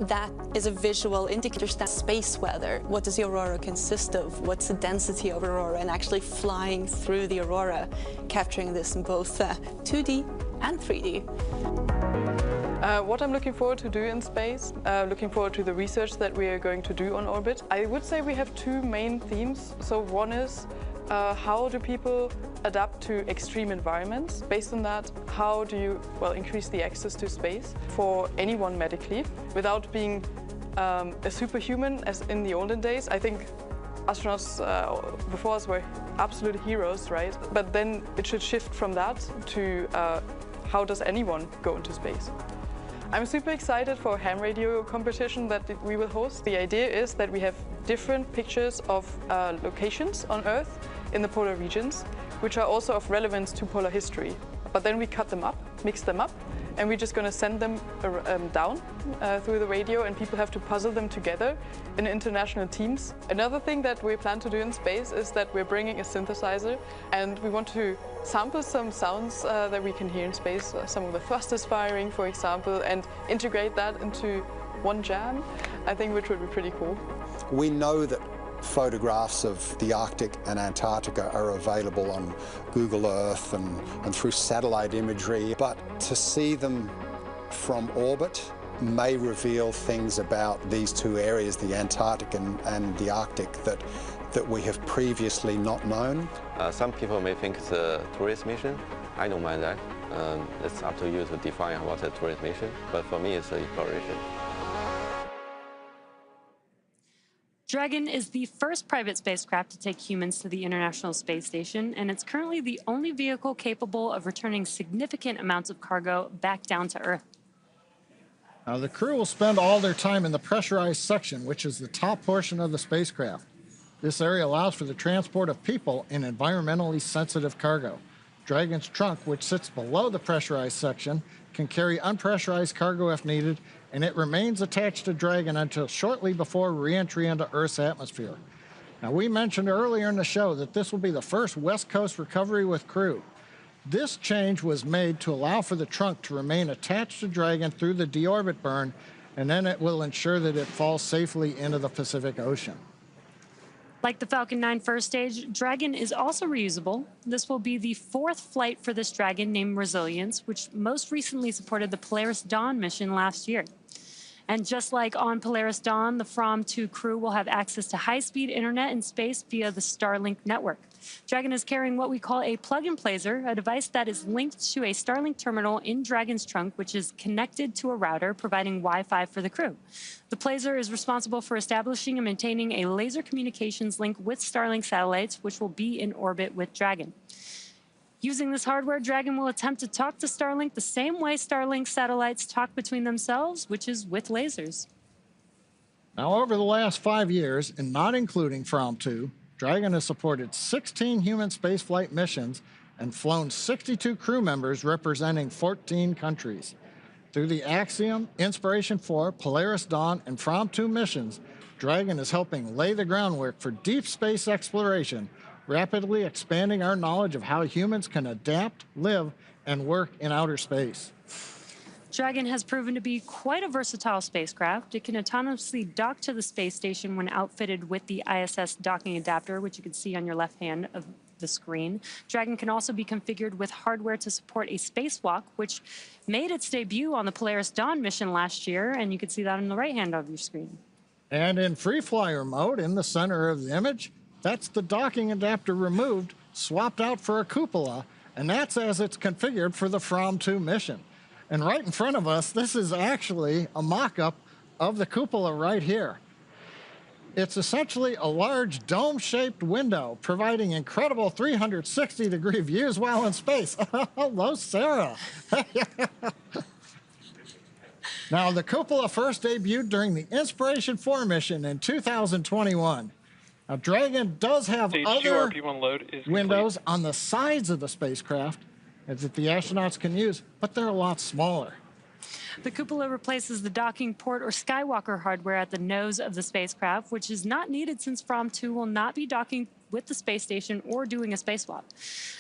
That is a visual indicator of space weather. What does the aurora consist of? What's the density of aurora? And actually flying through the aurora, capturing this in both 2D and 3D. What I'm looking forward to do in space, looking forward to the research that we are going to do on orbit. I would say we have two main themes. So one is how do people adapt to extreme environments? Based on that, how do you increase the access to space for anyone medically without being a superhuman as in the olden days? I think astronauts before us were absolute heroes, right? But then it should shift from that to how does anyone go into space? I'm super excited for a ham radio competition that we will host. The idea is that we have different pictures of locations on Earth in the polar regions, which are also of relevance to polar history. But then we cut them up, mix them up, and we're just going to send them down through the radio, and people have to puzzle them together in international teams. Another thing that we plan to do in space is that we're bringing a synthesizer, and we want to sample some sounds that we can hear in space, some of the thrusters firing, for example, and integrate that into one jam, I think, which would be pretty cool. We know that photographs of the Arctic and Antarctica are available on Google Earth and through satellite imagery, but to see them from orbit may reveal things about these two areas, the Antarctic and the Arctic, that we have previously not known. Some people may think it's a tourist mission. I don't mind that. It's up to you to define what's a tourist mission, but for me it's an exploration. Dragon is the first private spacecraft to take humans to the International Space Station, and it's currently the only vehicle capable of returning significant amounts of cargo back down to Earth. Now, the crew will spend all their time in the pressurized section, which is the top portion of the spacecraft. This area allows for the transport of people and environmentally sensitive cargo. Dragon's trunk, which sits below the pressurized section, can carry unpressurized cargo if needed, and it remains attached to Dragon until shortly before re-entry into Earth's atmosphere. Now, we mentioned earlier in the show that this will be the first West Coast recovery with crew. This change was made to allow for the trunk to remain attached to Dragon through the deorbit burn, and then it will ensure that it falls safely into the Pacific Ocean. Like the Falcon 9 first stage, Dragon is also reusable. This will be the fourth flight for this Dragon named Resilience, which most recently supported the Polaris Dawn mission last year. And just like on Polaris Dawn, the Fram2 crew will have access to high-speed internet in space via the Starlink network. Dragon is carrying what we call a plug-and placer, a device that is linked to a Starlink terminal in Dragon's trunk, which is connected to a router, providing Wi-Fi for the crew. The placer is responsible for establishing and maintaining a laser communications link with Starlink satellites, which will be in orbit with Dragon. Using this hardware, Dragon will attempt to talk to Starlink the same way Starlink satellites talk between themselves, which is with lasers. Now, over the last 5 years, and not including Fram2, Dragon has supported 16 human spaceflight missions and flown 62 crew members representing 14 countries. Through the Axiom, Inspiration 4, Polaris Dawn, and Fram2 missions, Dragon is helping lay the groundwork for deep space exploration, rapidly expanding our knowledge of how humans can adapt, live, and work in outer space. Dragon has proven to be quite a versatile spacecraft. It can autonomously dock to the space station when outfitted with the ISS docking adapter, which you can see on your left hand of the screen. Dragon can also be configured with hardware to support a spacewalk, which made its debut on the Polaris Dawn mission last year, and you can see that on the right hand of your screen. And in free flyer mode, in the center of the image, that's the docking adapter removed, swapped out for a cupola, and that's as it's configured for the Fram2 mission. And right in front of us, this is actually a mock-up of the cupola right here. It's essentially a large dome-shaped window, providing incredible 360-degree views while in space. Hello, Sarah. Now, the cupola first debuted during the Inspiration 4 mission in 2021. Now, Dragon does have other windows on the sides of the spacecraft that the astronauts can use, but they're a lot smaller. The cupola replaces the docking port or Skywalker hardware at the nose of the spacecraft, which is not needed since Fram2 will not be docking with the space station or doing a spacewalk.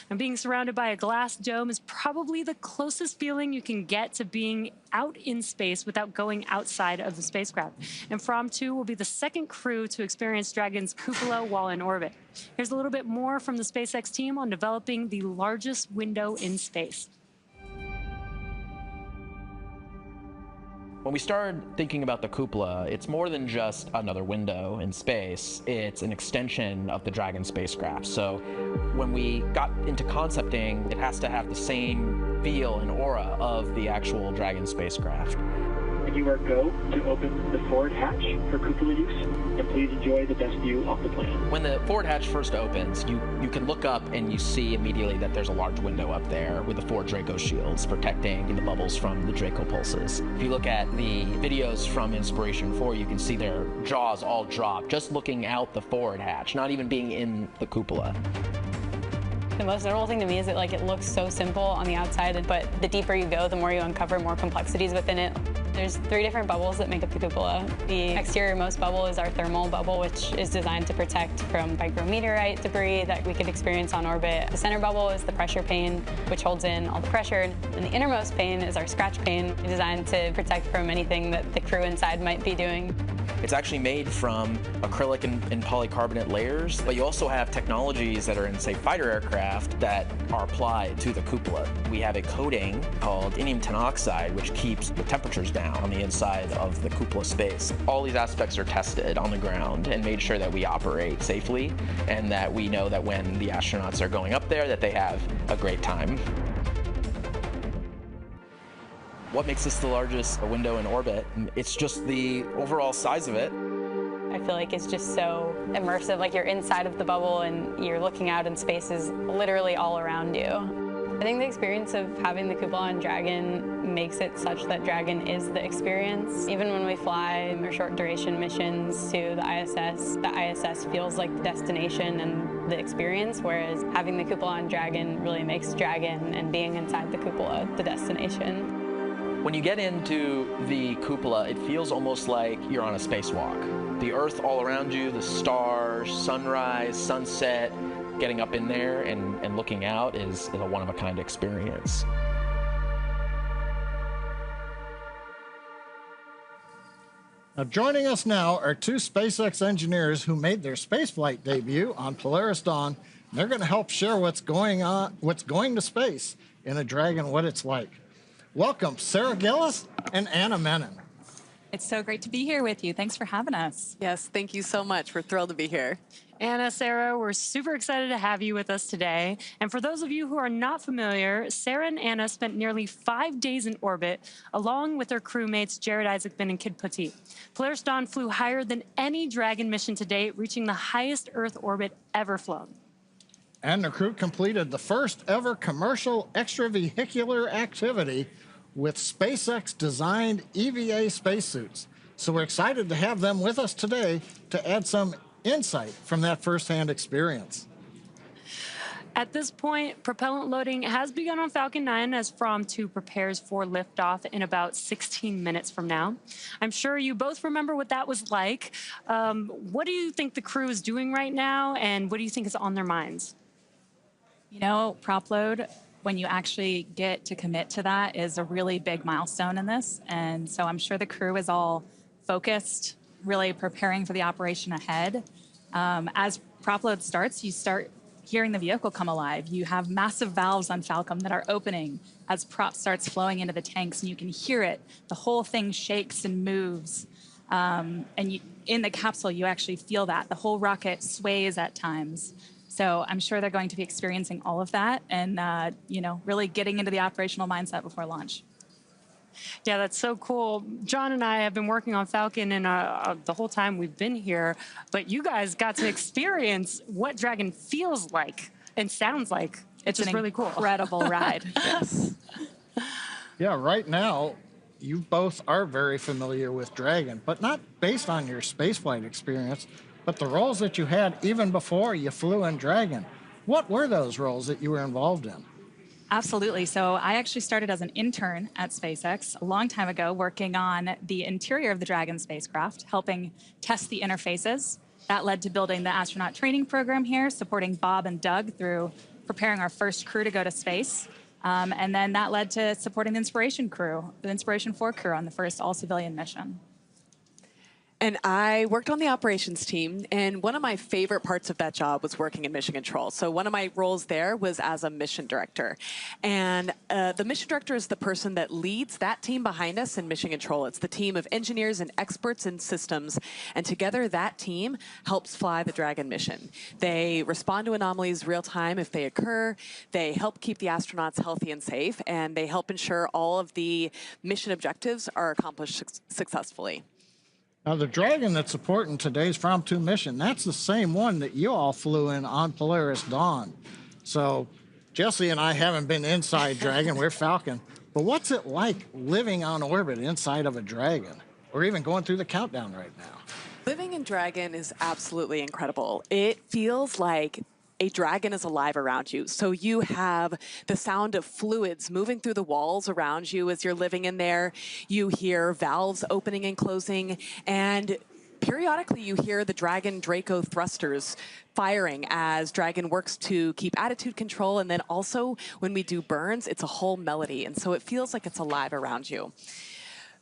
And being surrounded by a glass dome is probably the closest feeling you can get to being out in space without going outside of the spacecraft. And Fram2 will be the second crew to experience Dragon's cupola while in orbit. Here's a little bit more from the SpaceX team on developing the largest window in space. When we started thinking about the cupola, it's more than just another window in space. It's an extension of the Dragon spacecraft. So when we got into concepting, it has to have the same feel and aura of the actual Dragon spacecraft. And you are go to open the forward hatch for cupola use, and please enjoy the best view off the planet. When the forward hatch first opens, you can look up and you see immediately that there's a large window up there with the 4 Draco shields protecting the bubbles from the Draco pulses. If you look at the videos from Inspiration 4, you can see their jaws all drop just looking out the forward hatch, not even being in the cupola. The most notable thing to me is that it looks so simple on the outside, but the deeper you go, the more you uncover more complexities within it. There's 3 different bubbles that make up the cupola. The exterior-most bubble is our thermal bubble, which is designed to protect from micrometeorite debris that we could experience on orbit. The center bubble is the pressure pane, which holds in all the pressure. And the innermost pane is our scratch pane, designed to protect from anything that the crew inside might be doing. It's actually made from acrylic and polycarbonate layers, but you also have technologies that are in, say, fighter aircraft that are applied to the cupola. We have a coating called indium tenoxide, which keeps the temperatures down on the inside of the cupola space. All these aspects are tested on the ground and made sure that we operate safely and that we know that when the astronauts are going up there that they have a great time. What makes this the largest window in orbit? It's just the overall size of it. I feel like it's just so immersive, like you're inside of the bubble and you're looking out and space is literally all around you. I think the experience of having the cupola on Dragon makes it such that Dragon is the experience. Even when we fly our short duration missions to the ISS feels like the destination and the experience, whereas having the cupola on Dragon really makes Dragon and being inside the cupola the destination. When you get into the cupola, it feels almost like you're on a spacewalk. The Earth all around you, the stars, sunrise, sunset, getting up in there and looking out is a one-of-a-kind experience. Now, joining us now are 2 SpaceX engineers who made their spaceflight debut on Polaris Dawn. They're going to help share what's going to space in a Dragon, what it's like. Welcome, Sarah Gillis and Anna Menon. It's so great to be here with you. Thanks for having us. Yes, thank you so much. We're thrilled to be here. Anna, Sarah, we're super excited to have you with us today. And for those of you who are not familiar, Sarah and Anna spent nearly 5 days in orbit, along with their crewmates Jared Isaacman and Kid Petit. Polaris Dawn flew higher than any Dragon mission to date, reaching the highest Earth orbit ever flown. And the crew completed the first ever commercial extravehicular activity with SpaceX-designed EVA spacesuits. So we're excited to have them with us today to add some insight from that firsthand experience. At this point, propellant loading has begun on Falcon 9 as Fram2 prepares for liftoff in about 16 minutes from now. I'm sure you both remember what that was like. What do you think the crew is doing right now, and what do you think is on their minds? You know, prop load, when you actually get to commit to that, is a really big milestone in this. And so I'm sure the crew is all focused, really preparing for the operation ahead. As prop load starts, you start hearing the vehicle come alive. You have massive valves on Falcon that are opening as prop starts flowing into the tanks, and you can hear it. The whole thing shakes and moves. In the capsule, you actually feel that. The whole rocket sways at times. So I'm sure they're going to be experiencing all of that and, really getting into the operational mindset before launch. Yeah, that's so cool. John and I have been working on Falcon and the whole time we've been here, but you guys got to experience what Dragon feels like and sounds like. It's just really cool. Incredible ride. Yes. Yeah, right now, you both are very familiar with Dragon, but not based on your spaceflight experience, but the roles that you had even before you flew in Dragon. What were those roles that you were involved in? Absolutely. So I actually started as an intern at SpaceX a long time ago, working on the interior of the Dragon spacecraft, helping test the interfaces That led to building the astronaut training program here, supporting Bob and Doug through preparing our first crew to go to space. And then that led to supporting the Inspiration 4 crew on the first all-civilian mission. And I worked on the operations team, and one of my favorite parts of that job was working in mission control. So one of my roles there was as a mission director. And the mission director is the person that leads that team behind us in mission control. It's the team of engineers and experts in systems, and together that team helps fly the Dragon mission. They respond to anomalies real time if they occur, they help keep the astronauts healthy and safe, and they help ensure all of the mission objectives are accomplished successfully. Now, the Dragon that's supporting today's Fram2 mission, that's the same one that you all flew in on Polaris Dawn. So Jesse and I haven't been inside Dragon, we're Falcon. But what's it like living on orbit inside of a Dragon? Or even going through the countdown right now? Living in Dragon is absolutely incredible. It feels like a Dragon is alive around you. So you have the sound of fluids moving through the walls around you as you're living in there. You hear valves opening and closing, and periodically you hear the Dragon Draco thrusters firing as Dragon works to keep attitude control, and then also when we do burns, it's a whole melody, and so it feels like it's alive around you.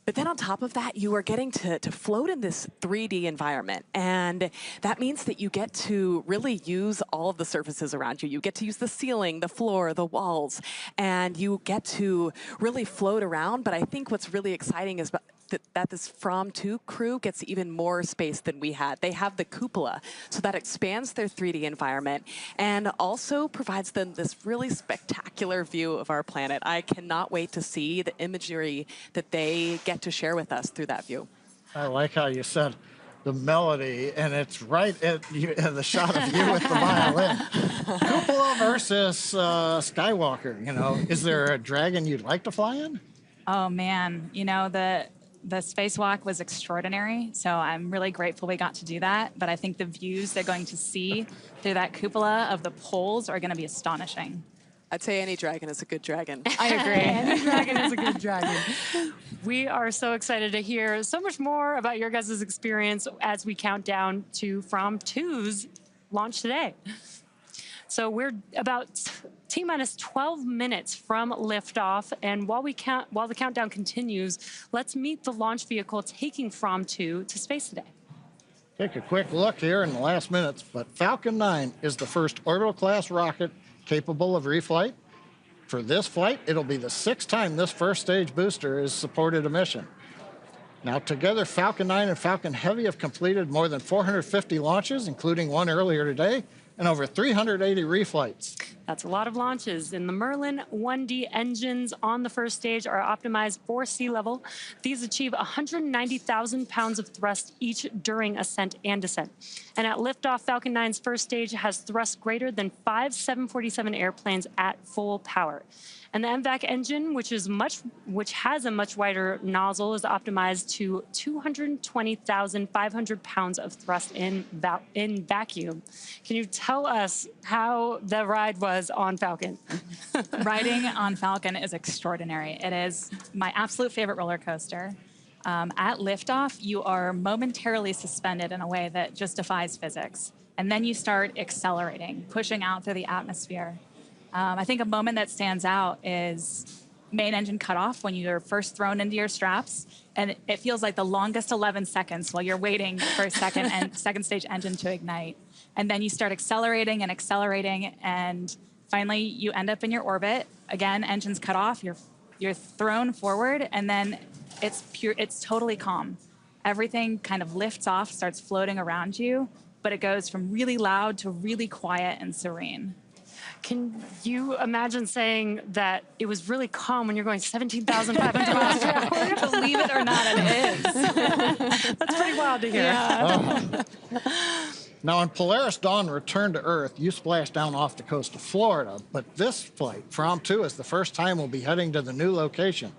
But then on top of that, you are getting to float in this 3D environment. And that means that you get to really use all of the surfaces around you. You get to use the ceiling, the floor, the walls, and you get to really float around. But I think what's really exciting is that this Fram2 crew gets even more space than we had. They have the cupola, so that expands their 3D environment and also provides them this really spectacular view of our planet. I cannot wait to see the imagery that they get to share with us through that view. I like how you said the melody, and it's right at the shot of you with the violin. Cupola versus Skywalker, you know. Is there a Dragon you'd like to fly in? Oh, man. You know, the spacewalk was extraordinary, so I'm really grateful we got to do that. But I think the views they're going to see through that cupola of the poles are going to be astonishing. I'd say any Dragon is a good Dragon. I agree. Any Dragon is a good Dragon. We are so excited to hear so much more about your guys' experience as we count down to Fram2's launch today. So we're about T-minus 12 minutes from liftoff, and while the countdown continues, let's meet the launch vehicle taking Fram2 to space today. Take a quick look here in the last minutes, but Falcon 9 is the first orbital-class rocket capable of reflight. For this flight, it'll be the 6th time this first stage booster has supported a mission. Now, together, Falcon 9 and Falcon Heavy have completed more than 450 launches, including one earlier today, and over 380 reflights. That's a lot of launches. And the Merlin 1D engines on the first stage are optimized for sea level. These achieve 190,000 pounds of thrust each during ascent and descent. And at liftoff, Falcon 9's first stage has thrust greater than 5 747 airplanes at full power. And the MVAC engine, which has a much wider nozzle, is optimized to 220,500 pounds of thrust in vacuum. Can you tell us how the ride was on Falcon? Riding on Falcon is extraordinary. It is my absolute favorite roller coaster. At liftoff, you are momentarily suspended in a way that just defies physics. And then you start accelerating, pushing out through the atmosphere. I think a moment that stands out is main engine cutoff when you're first thrown into your straps, and it feels like the longest 11 seconds while you're waiting for a second stage engine to ignite. And then you start accelerating and accelerating, and finally you end up in your orbit. Again, engines cut off, you're thrown forward, and then it's totally calm. Everything kind of lifts off, starts floating around you, but it goes from really loud to really quiet and serene. Can you imagine saying that it was really calm when you're going 17,500 miles per hour? Believe it or not, it is. That's pretty wild to hear. Yeah. Now, on Polaris Dawn Return to Earth, you splashed down off the coast of Florida, but this flight, Fram2, is the first time we'll be heading to the new location.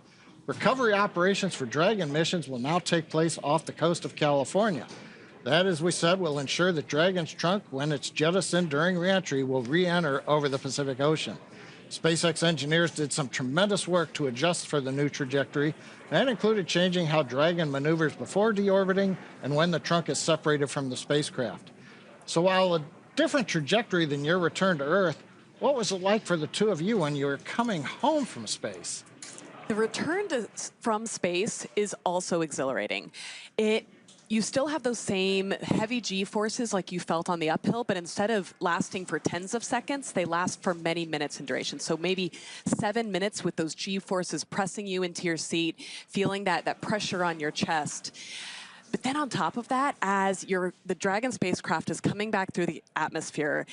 Recovery operations for Dragon missions will now take place off the coast of California. That, as we said, will ensure that Dragon's trunk, when it's jettisoned during reentry, will re-enter over the Pacific Ocean. SpaceX engineers did some tremendous work to adjust for the new trajectory. That included changing how Dragon maneuvers before deorbiting and when the trunk is separated from the spacecraft. So while a different trajectory than your return to Earth, what was it like for the two of you when you were coming home from space? The return from space is also exhilarating. You still have those same heavy G-forces like you felt on the uphill, but instead of lasting for tens of seconds, they last for many minutes in duration. So maybe 7 minutes with those G-forces pressing you into your seat, feeling that pressure on your chest. But then on top of that, as the Dragon spacecraft is coming back through the atmosphere,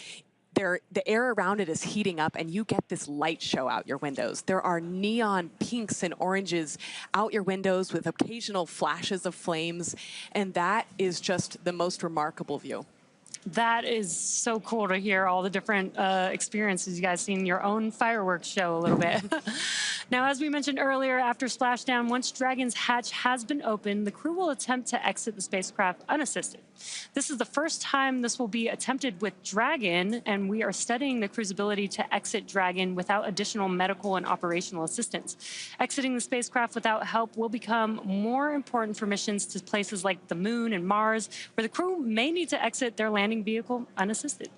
the air around it is heating up, and you get this light show out your windows. There are neon pinks and oranges out your windows with occasional flashes of flames, and that is just the most remarkable view. That is so cool to hear all the different experiences you guys seen, your own fireworks show a little bit. Now, as we mentioned earlier, after splashdown, once Dragon's hatch has been opened, the crew will attempt to exit the spacecraft unassisted. This is the first time this will be attempted with Dragon, and we are studying the crew's ability to exit Dragon without additional medical and operational assistance. Exiting the spacecraft without help will become more important for missions to places like the Moon and Mars, where the crew may need to exit their landing vehicle unassisted.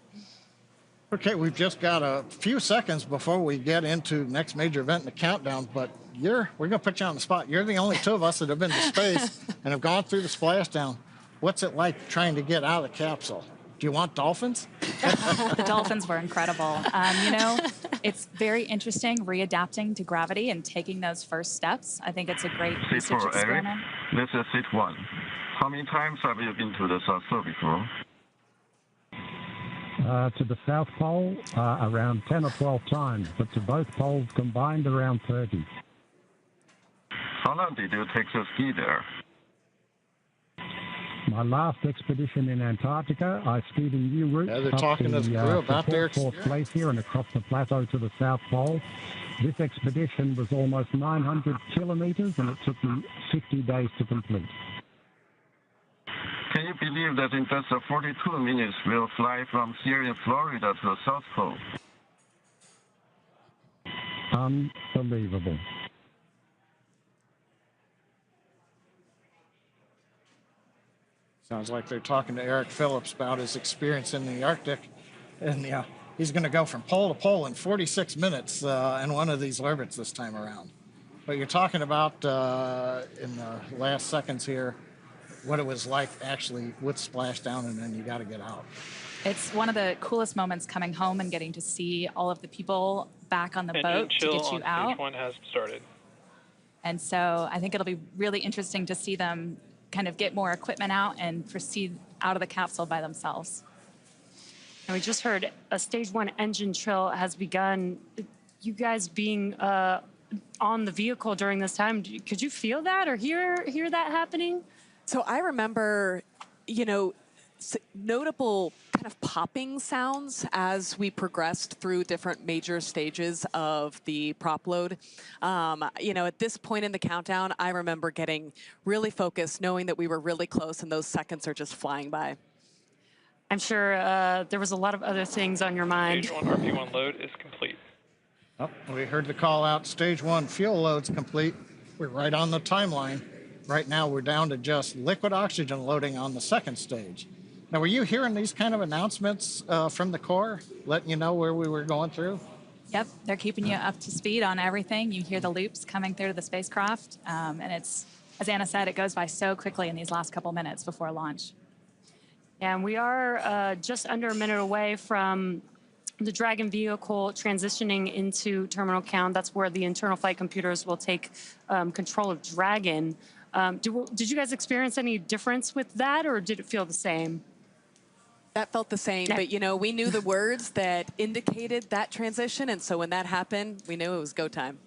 Okay, we've just got a few seconds before we get into the next major event in the countdown, but we're going to put you on the spot. You're the only two of us that have been to space and have gone through the splashdown. What's it like trying to get out of the capsule? Do you want dolphins? The dolphins were incredible. You know, it's very interesting readapting to gravity and taking those first steps. I think it's a great research experiment. This is seat 1. How many times have you been to the South Pole before? To the South Pole, around 10 or 12 times, but to both poles combined, around 30. How long did you take to ski there? My last expedition in Antarctica, I skied a new route they're up talking to the crew about their fourth glacier and across the plateau to the South Pole. This expedition was almost 900 kilometers, and it took me 50 days to complete. Can you believe that in just 42 minutes we'll fly from here in Florida to the South Pole? Unbelievable. Sounds like they're talking to Eric Phillips about his experience in the Arctic. And he's going to go from pole to pole in 46 minutes in one of these orbits this time around. But you're talking about, in the last seconds here, what it was like actually with splashdown, and then you got to get out. It's one of the coolest moments coming home and getting to see all of the people back on the boat to get you out. Stage 1 has started. And so I think it'll be really interesting to see them kind of get more equipment out and proceed out of the capsule by themselves. And we just heard a stage 1 engine trill has begun. You guys being on the vehicle during this time, could you feel that or hear that happening? So I remember, notable kind of popping sounds as we progressed through different major stages of the prop load. At this point in the countdown, I remember getting really focused, knowing that we were really close and those seconds are just flying by. I'm sure there was a lot of other things on your mind. Stage 1 RP1 load is complete. Oh, we heard the call out. Stage 1 fuel load's complete. We're right on the timeline. Right now, we're down to just liquid oxygen loading on the second stage. Now, were you hearing these kind of announcements from the Corps, letting you know where we were going through? Yep, they're keeping you up to speed on everything. You hear the loops coming through the spacecraft, and it's, as Anna said, it goes by so quickly in these last couple minutes before launch. Yeah, and we are just under a minute away from the Dragon vehicle transitioning into terminal count. That's where the internal flight computers will take control of Dragon. Did you guys experience any difference with that, or did it feel the same? That felt the same, but we knew the words that indicated that transition, and so when that happened, we knew it was go time.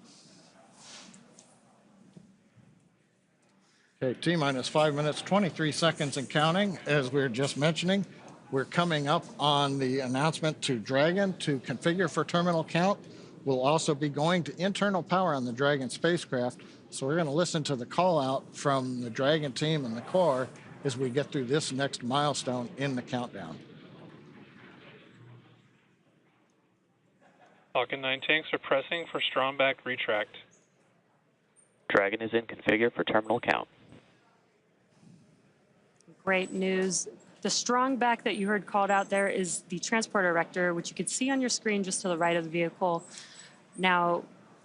Okay, T-minus 5 minutes, 23 seconds and counting. As we were just mentioning, we're coming up on the announcement to Dragon to configure for terminal count. We'll also be going to internal power on the Dragon spacecraft. So we're going to listen to the call out from the Dragon team and the Corps as we get through this next milestone in the countdown. Falcon 9 tanks are pressing for Stromback retract. Dragon is in configure for terminal count. Great news. The strong back that you heard called out there is the transporter erector, which you can see on your screen just to the right of the vehicle. Now,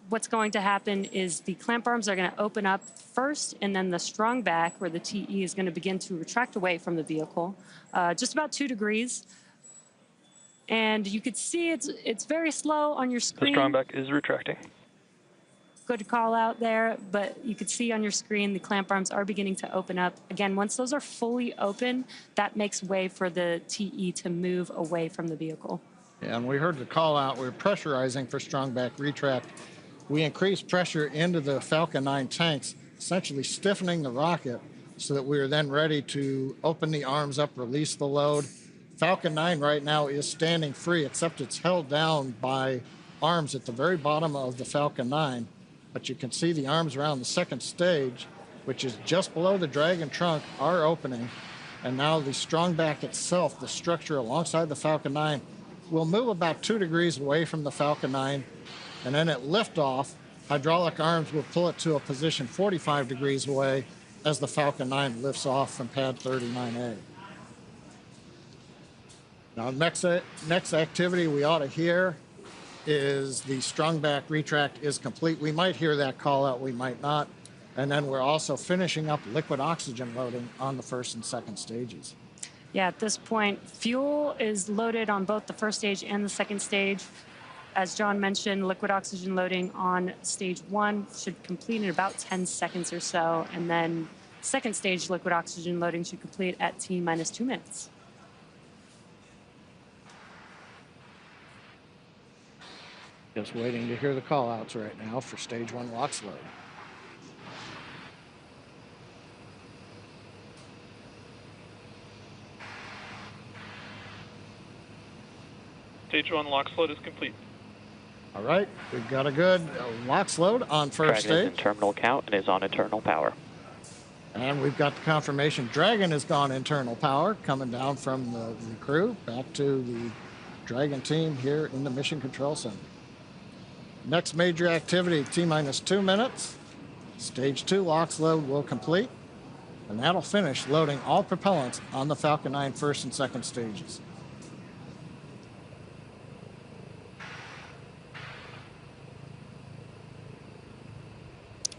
what's going to happen is the clamp arms are going to open up first, and then the strong back, where the TE is going to begin to retract away from the vehicle, just about 2 degrees. And you could see it's very slow on your screen. The strong back is retracting. Good call out there, but you could see on your screen the clamp arms are beginning to open up. Again, once those are fully open, that makes way for the TE to move away from the vehicle. Yeah, and we heard the call out. We're pressurizing for strong back retract. We increased pressure into the Falcon 9 tanks, essentially stiffening the rocket so that we are then ready to open the arms up, release the load. Falcon 9 right now is standing free, except it's held down by arms at the very bottom of the Falcon 9. But you can see the arms around the second stage, which is just below the Dragon trunk, are opening. And now the strong back itself, the structure alongside the Falcon 9, will move about 2 degrees away from the Falcon 9. And then at liftoff, hydraulic arms will pull it to a position 45 degrees away as the Falcon 9 lifts off from pad 39A. Now, next activity we ought to hear is the strong back retract is complete. We might hear that call out, we might not. And then we're also finishing up liquid oxygen loading on the first and second stages. Yeah, at this point, fuel is loaded on both the first stage and the second stage. As John mentioned, liquid oxygen loading on stage 1 should complete in about 10 seconds or so. And then second stage liquid oxygen loading should complete at T-minus 2 minutes. Just waiting to hear the call outs right now for stage 1 LOX load. Stage 1 LOX load is complete. All right, we've got a good LOX load on first Dragon stage. is in terminal count and is on internal power. And we've got the confirmation Dragon has gone internal power, coming down from the crew back to the Dragon team here in the Mission Control Center. Next major activity, T-minus 2 minutes. Stage 2 LOX load will complete, and that'll finish loading all propellants on the Falcon 9 first and second stages.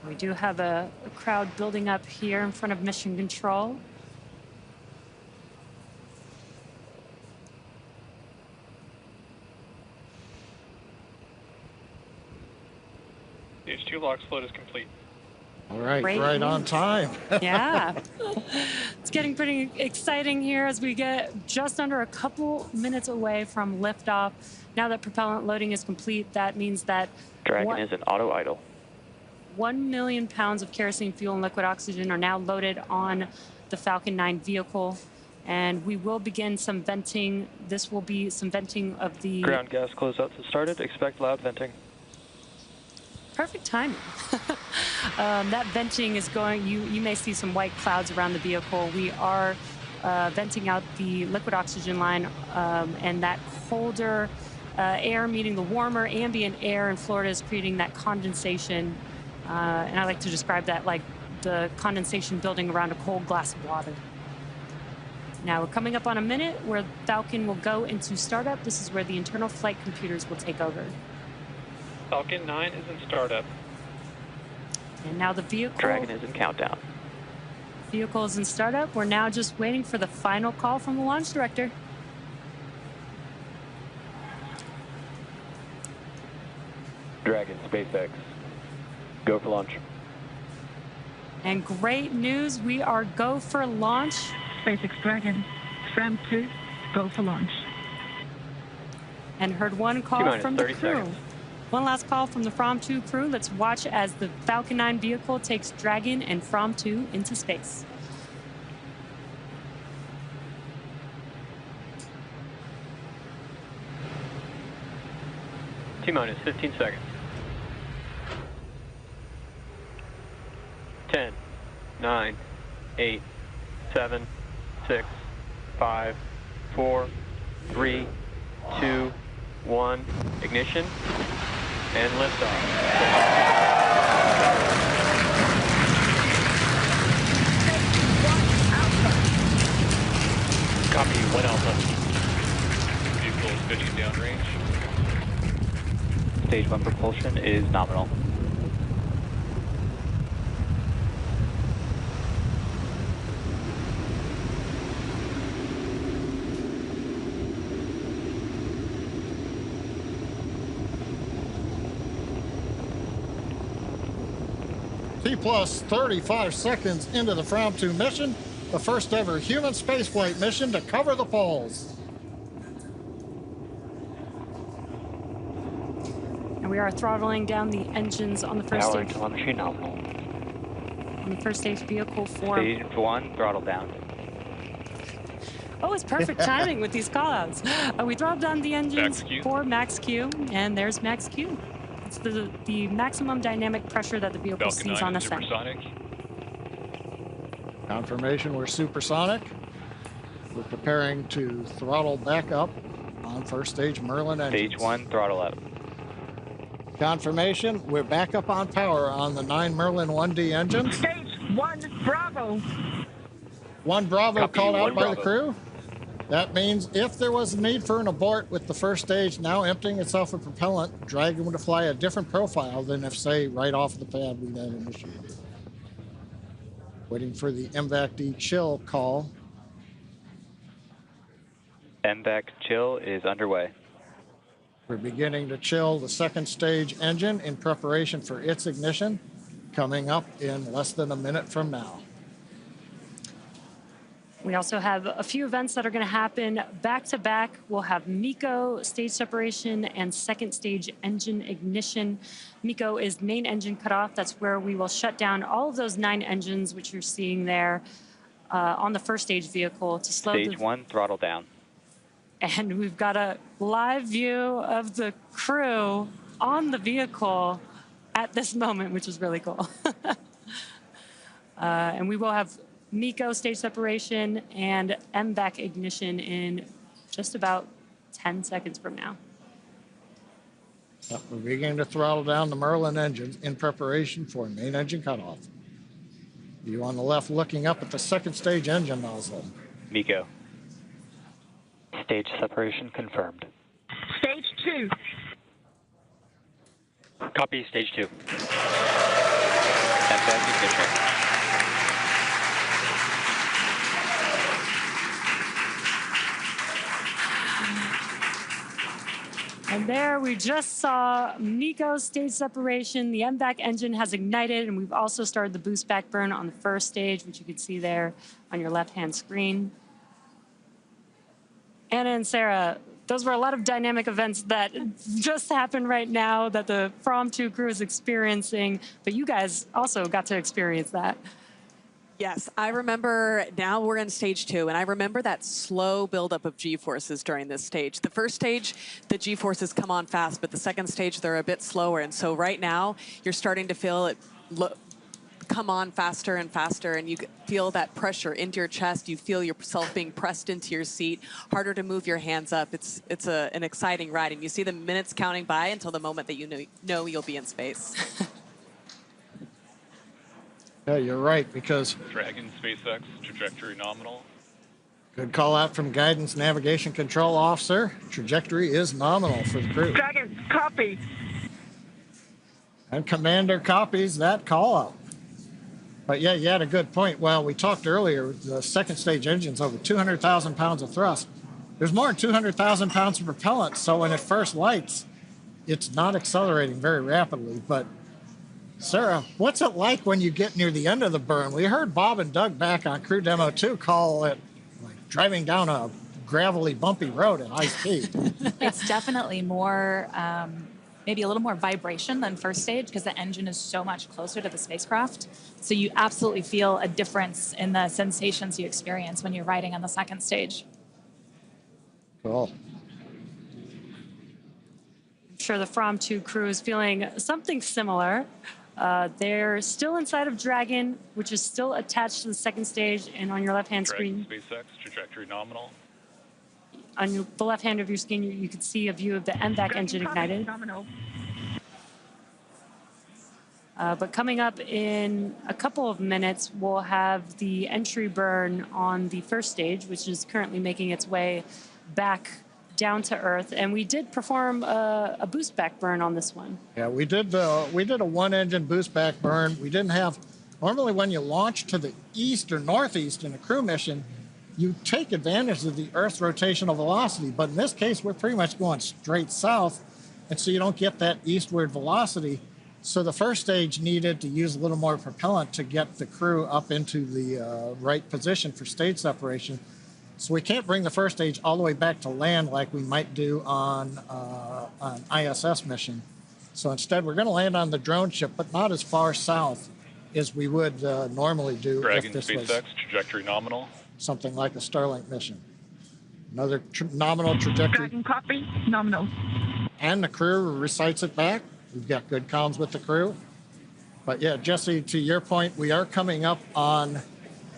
We do have a crowd building up here in front of Mission Control. Stage 2 LOX load is complete. All right, Great right news. on time. Yeah. It's getting pretty exciting here as we get just under a couple minutes away from liftoff. Now that propellant loading is complete, that means that Dragon is in auto idle. 1 million pounds of kerosene fuel and liquid oxygen are now loaded on the Falcon 9 vehicle. And we will begin some venting. This will be some venting of the... Ground gas closeouts have started. Expect loud venting. Perfect timing. That venting is going, you may see some white clouds around the vehicle. We are venting out the liquid oxygen line, and that colder air meeting the warmer ambient air in Florida is creating that condensation. And I like to describe that like the condensation building around a cold glass of water. Now we're coming up on a minute where Falcon will go into startup. This is where the internal flight computers will take over. Falcon 9 is in startup. And now the vehicle... Dragon is in countdown. Vehicle is in startup. We're now just waiting for the final call from the launch director. Dragon, SpaceX. Go for launch. And great news, we are go for launch. SpaceX Dragon, Fram2, go for launch. And heard one call from the crew. Seconds. One last call from the Fram2 crew. Let's watch as the Falcon 9 vehicle takes Dragon and Fram2 into space. T-minus 15 seconds. 10, 9, 8, 7, 6, 5, 4, 3, 2, 1. Ignition and liftoff. Stage 1 propulsion is nominal. T plus 35 seconds into the Fram2 mission, the first ever human spaceflight mission to cover the poles. And we are throttling down the engines on the first Power stage. telemetry nominal. On the first stage vehicle for. Stage 1, throttle down. Oh, it's perfect timing with these callouts. We throttled down the engines Max Q. for max Q, and there's max Q. It's the maximum dynamic pressure that the vehicle Falcon sees 9 on is ascent. supersonic. Confirmation we're supersonic. We're preparing to throttle back up on first stage Merlin engines. Stage 1, throttle up. Confirmation we're back up on power on the 9 Merlin 1D engines. Stage 1 Bravo. 1 Bravo Copy, called out 1 by Bravo. the crew. That means if there was a need for an abort with the first stage now emptying itself of propellant, Dragon would fly a different profile than if, say, right off the pad we had initiated. Waiting for the MVAC-D chill call. MVAC chill is underway. We're beginning to chill the second stage engine in preparation for its ignition, coming up in less than a minute from now. We also have a few events that are going to happen back to back. We'll have MECO stage separation and second stage engine ignition. MECO is main engine cutoff. That's where we will shut down all of those 9 engines, which you're seeing there on the first stage vehicle to slow Stage 1, throttle down. And we've got a live view of the crew on the vehicle at this moment, which is really cool. And we will have MECO stage separation and MVAC ignition in just about 10 seconds from now. We're beginning to throttle down the Merlin engines in preparation for main engine cutoff. You on the left looking up at the second stage engine nozzle. MECO. Stage separation confirmed. Stage 2. Copy, stage 2. MVAC ignition. And there we just saw MECO stage separation. The MVAC engine has ignited, and we've also started the boost back burn on the first stage, which you can see there on your left-hand screen. Anna and Sarah, those were a lot of dynamic events that just happened right now that the Fram2 crew is experiencing, but you guys also got to experience that. Yes, I remember now we're in stage 2, and I remember that slow buildup of G-forces during this stage. The first stage, the G-forces come on fast, but the second stage, they're a bit slower. And so right now, you're starting to feel it come on faster and faster, and you feel that pressure into your chest. You feel yourself being pressed into your seat, harder to move your hands up. It's an exciting ride, and you see the minutes counting by until the moment that you know you'll be in space. Yeah, you're right, because Dragon, SpaceX, trajectory nominal. good call out from Guidance Navigation Control Officer. Trajectory is nominal for the crew. Dragon, copy. And Commander copies that call out. But yeah, you had a good point. Well, we talked earlier, the second stage engine's over 200,000 pounds of thrust. There's more than 200,000 pounds of propellant, so when it first lights, it's not accelerating very rapidly. But Sarah, what's it like when you get near the end of the burn? We heard Bob and Doug back on Crew Demo 2 call it like driving down a gravelly, bumpy road at high speed. It's definitely more, maybe a little more vibration than first stage because the engine is so much closer to the spacecraft. So you absolutely feel a difference in the sensations you experience when you're riding on the second stage. Cool. I'm sure the Fram2 crew is feeling something similar. They're still inside of Dragon, which is still attached to the second stage, and on your left-hand screen. SpaceX, trajectory nominal. On the left hand of your screen, you can see a view of the MVAC engine ignited. But coming up in a couple of minutes, we'll have the entry burn on the first stage, which is currently making its way back down to Earth, and we did perform a boost back burn on this one. Yeah, we did a one-engine boost back burn. We didn't have, normally when you launch to the east or northeast in a crew mission, you take advantage of the Earth's rotational velocity, but in this case, we're pretty much going straight south, and so you don't get that eastward velocity. So the first stage needed to use a little more propellant to get the crew up into the right position for stage separation. So we can't bring the first stage all the way back to land like we might do on an ISS mission. So instead, we're going to land on the drone ship, but not as far south as we would normally do Dragon if this SpaceX, was trajectory nominal. Something like a Starlink mission. Another nominal trajectory. Dragon copy, nominal. And the crew recites it back. We've got good comms with the crew. But yeah, Jesse, to your point, we are coming up on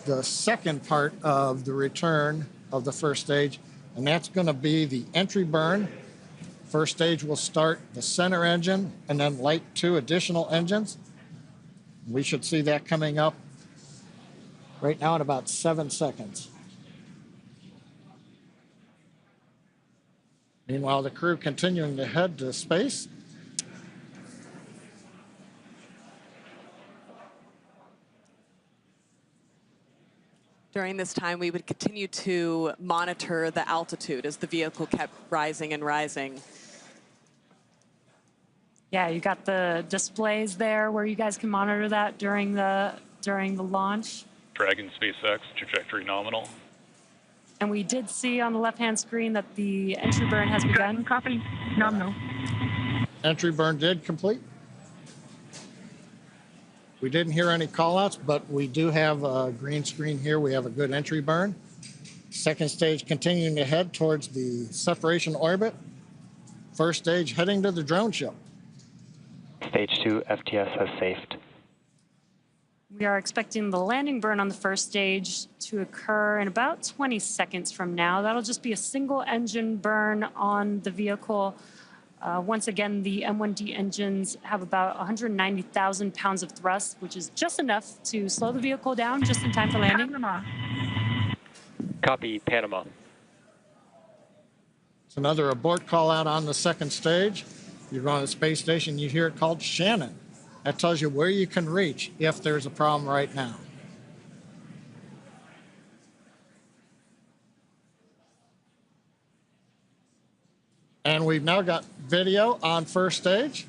the second part of the return of the first stage, and that's going to be the entry burn. First stage will start the center engine and then light 2 additional engines. We should see that coming up right now in about 7 seconds. Meanwhile, the crew continuing to head to space. During this time, we would continue to monitor the altitude as the vehicle kept rising and rising. Yeah, you got the displays there where you guys can monitor that during the launch. Dragon SpaceX, trajectory nominal. And we did see on the left-hand screen that the entry burn has begun. Copy, nominal. Entry burn did complete. We didn't hear any callouts, but we do have a green screen here. We have a good entry burn. Second stage continuing to head towards the separation orbit. First stage heading to the drone ship. Stage 2 FTS has safed. We are expecting the landing burn on the first stage to occur in about 20 seconds from now. That'll just be a single engine burn on the vehicle. Once again, the M1D engines have about 190,000 pounds of thrust, which is just enough to slow the vehicle down just in time for landing. Panama. Copy, Panama. It's another abort call out on the second stage. You're going to the space station, you hear it called Shannon. That tells you where you can reach if there's a problem right now. And we've now got video on first stage.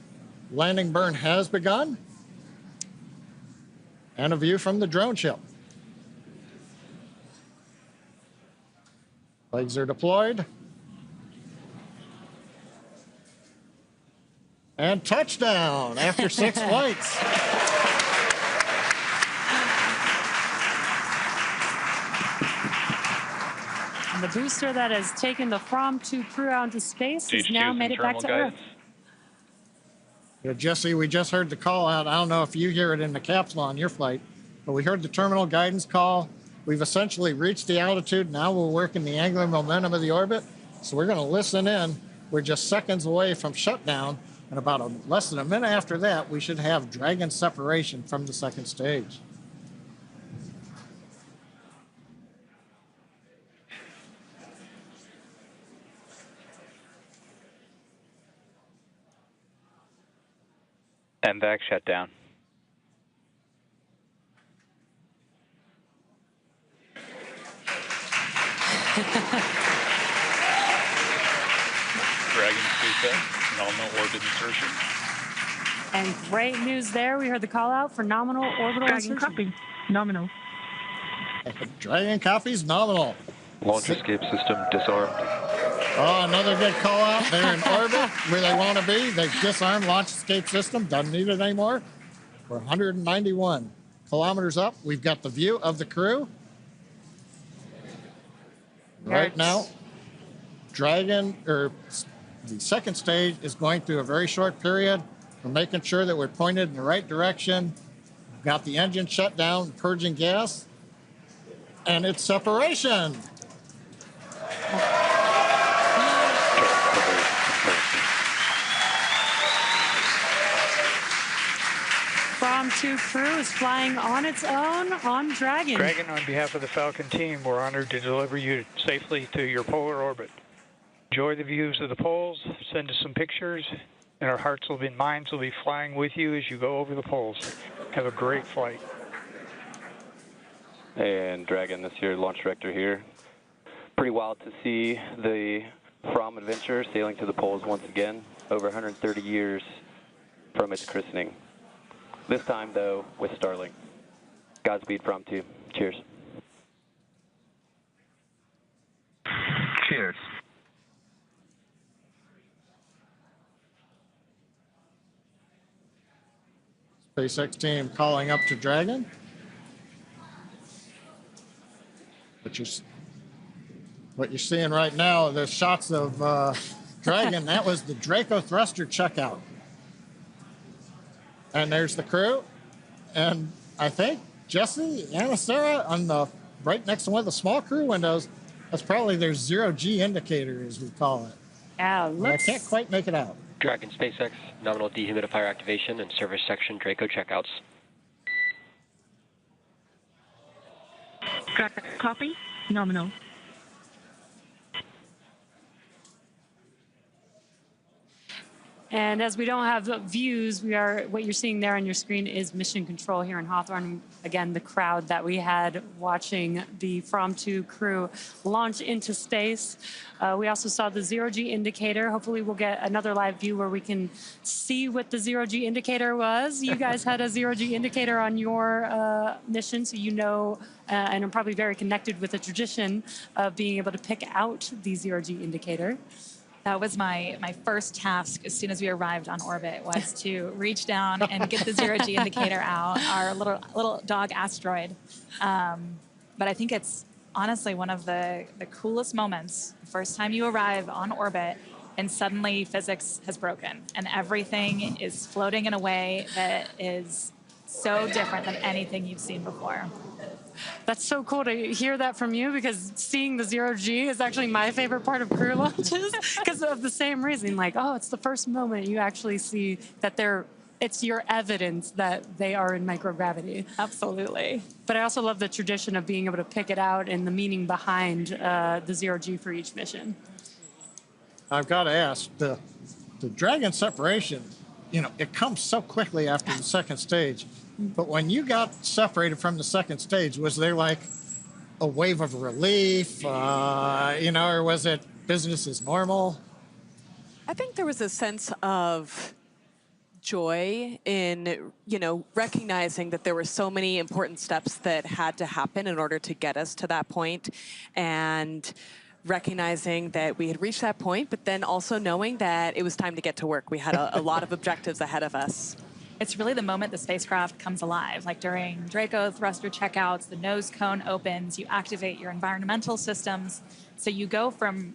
Landing burn has begun. And a view from the drone ship. Legs are deployed. And touchdown after 6 flights. And the booster that has taken the Fram2 crew out into space has now made it back to Earth. Yeah, Jesse, we just heard the call out. I don't know if you hear it in the capsule on your flight, but we heard the terminal guidance call. We've essentially reached the altitude. Now we're working the angular momentum of the orbit. So we're going to listen in. We're just seconds away from shutdown. And about less than a minute after that, we should have Dragon separation from the second stage. And vac shutdown. Dragon SpaceX, nominal orbit insertion. And great news there. We heard the call out for nominal orbital Dragon insertion. copy, nominal. Dragon copies nominal. Launch escape system disarmed. Oh, another good call out. They're in orbit where they want to be. They've disarmed launch escape system. Doesn't need it anymore. We're 191 kilometers up. We've got the view of the crew. Right now, Dragon, or the second stage, is going through a very short period. We're making sure that we're pointed in the right direction. We've got the engine shut down, purging gas, and it's separation. Fram2 crew is flying on its own on Dragon. Dragon, on behalf of the Falcon team, we're honored to deliver you safely to your polar orbit. Enjoy the views of the poles, send us some pictures, and our hearts and minds will be flying with you as you go over the poles. Have a great flight. And Dragon, this is your launch director here. Pretty wild to see the Fram adventure sailing to the poles once again, over 130 years from its christening. This time, though, with Starlink. Godspeed, Fram2. Cheers. Cheers. SpaceX team calling up to Dragon. What you're seeing right now, there's shots of Dragon. That was the Draco thruster checkout. And there's the crew. And I think Jesse, Anna, Sarah, on the right next to one of the small crew windows, that's probably their zero-G indicator, as we call it. Yeah, I can't quite make it out. Dragon SpaceX, nominal dehumidifier activation and service section Draco checkouts. Copy. Nominal. And as we don't have views, what you're seeing there on your screen is mission control here in Hawthorne. Again, the crowd that we had watching the Fram2 crew launch into space. We also saw the zero-G indicator. Hopefully we'll get another live view where we can see what the zero-G indicator was. You guys had a zero-G indicator on your mission, so you know, and I'm probably very connected with the tradition of being able to pick out the zero-G indicator. That was my first task as soon as we arrived on orbit, was to reach down and get the zero-G indicator out, our little dog asteroid. But I think it's honestly one of the coolest moments, the first time you arrive on orbit and suddenly physics has broken and everything is floating in a way that is so different than anything you've seen before. That's so cool to hear that from you, because seeing the zero-G is actually my favorite part of crew launches because of the same reason. Like, oh, it's the first moment you actually see that it's your evidence that they are in microgravity. Absolutely. But I also love the tradition of being able to pick it out and the meaning behind the zero-G for each mission. I've got to ask, the Dragon separation, it comes so quickly after the second stage. But when you got separated from the second stage, was there like a wave of relief, or was it business as normal? I think there was a sense of joy in, recognizing that there were so many important steps that had to happen in order to get us to that point, and recognizing that we had reached that point, but then also knowing that it was time to get to work. We had a lot of objectives ahead of us. It's really the moment the spacecraft comes alive. Like during Draco thruster checkouts, the nose cone opens, you activate your environmental systems. So you go from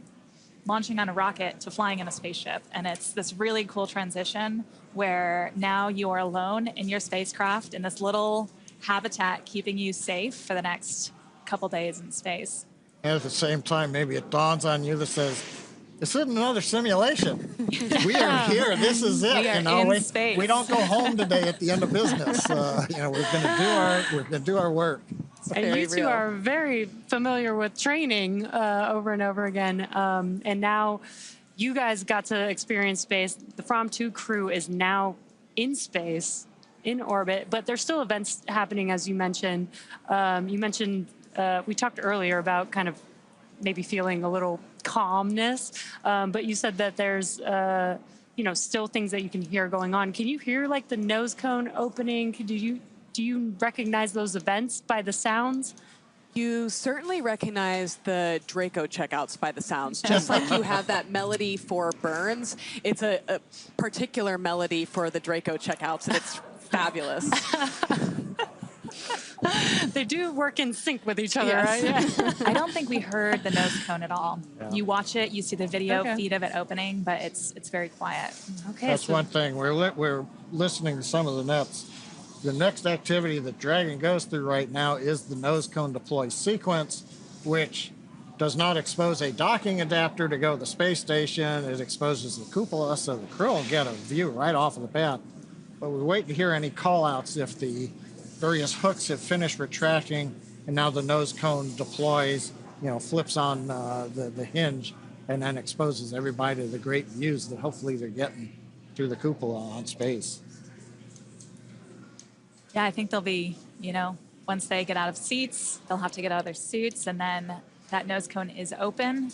launching on a rocket to flying in a spaceship. And it's this really cool transition where now you are alone in your spacecraft in this little habitat keeping you safe for the next couple days in space. And at the same time, maybe it dawns on you that says, this isn't another simulation. We are here. This is it. We are in space. We don't go home today at the end of business. We're going to do our work. And you two are very familiar with training over and over again. And now you guys got to experience space. The Fram2 crew is now in space, in orbit, but there's still events happening, as you mentioned. We talked earlier about kind of maybe feeling a little calmness, but you said that there's still things that you can hear going on. Can you hear like the nose cone opening? Do you recognize those events by the sounds? You certainly recognize the Draco checkouts by the sounds. Just like you have that melody for Burns, it's a particular melody for the Draco checkouts, and it's fabulous. They do work in sync with each other, yes. right? Yeah. I don't think we heard the nose cone at all. Yeah. You watch it, you see the video feed of it opening, but it's very quiet. Okay, that's one thing. We're listening to some of the nets. The next activity that Dragon goes through right now is the nose cone deploy sequence, which does not expose a docking adapter to go to the space station. It exposes the cupola, so the crew will get a view right off of the bat. But we wait to hear any call-outs if the various hooks have finished retracting, and now the nose cone deploys, flips on the hinge and then exposes everybody to the great views that hopefully they're getting through the cupola on space. Yeah, I think they'll be, once they get out of seats, they'll have to get out of their suits, and then that nose cone is open.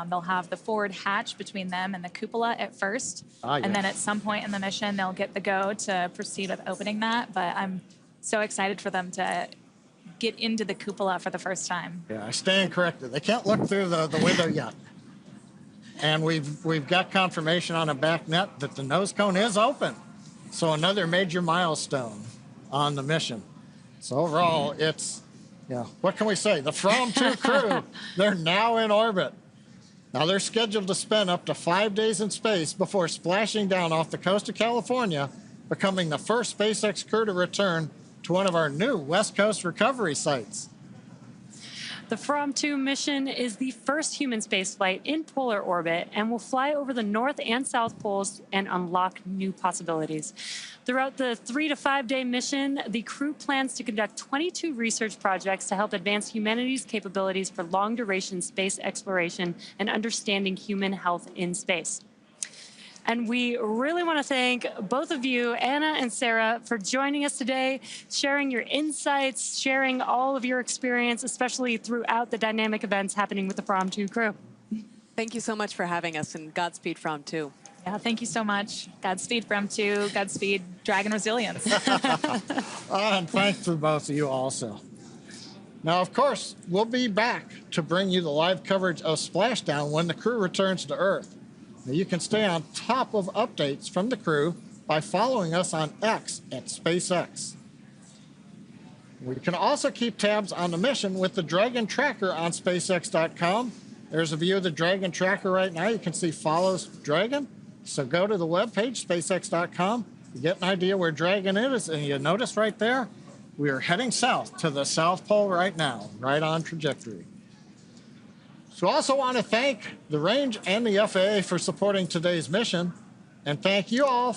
They'll have the forward hatch between them and the cupola at first. And then at some point in the mission, they'll get the go to proceed with opening that. But I'm so excited for them to get into the cupola for the first time. Yeah, I stand corrected. They can't look through the window yet. And we've got confirmation on a back net that the nose cone is open. So another major milestone on the mission. So overall, it's, what can we say? The Fram2 crew, they're now in orbit. Now they're scheduled to spend up to 5 days in space before splashing down off the coast of California, becoming the first SpaceX crew to return to one of our new West Coast recovery sites. The Fram2 mission is the first human spaceflight in polar orbit and will fly over the North and South Poles and unlock new possibilities. Throughout the 3 to 5 day mission, the crew plans to conduct 22 research projects to help advance humanity's capabilities for long-duration space exploration and understanding human health in space. And we really want to thank both of you, Anna and Sarah, for joining us today, sharing your insights, sharing all of your experience, especially throughout the dynamic events happening with the Fram2 crew. Thank you so much for having us, and Godspeed Fram2. Yeah, thank you so much. Godspeed Fram2, Godspeed Dragon Resilience. And thanks to both of you also. Now, of course, we'll be back to bring you the live coverage of Splashdown when the crew returns to Earth. Now, you can stay on top of updates from the crew by following us on X at SpaceX. We can also keep tabs on the mission with the Dragon Tracker on SpaceX.com. There's a view of the Dragon Tracker right now. You can see follows Dragon. So go to the webpage, SpaceX.com. You get an idea where Dragon is, and you notice right there, we are heading south to the South Pole right now, right on trajectory. So I also want to thank the range and the FAA for supporting today's mission, and thank you all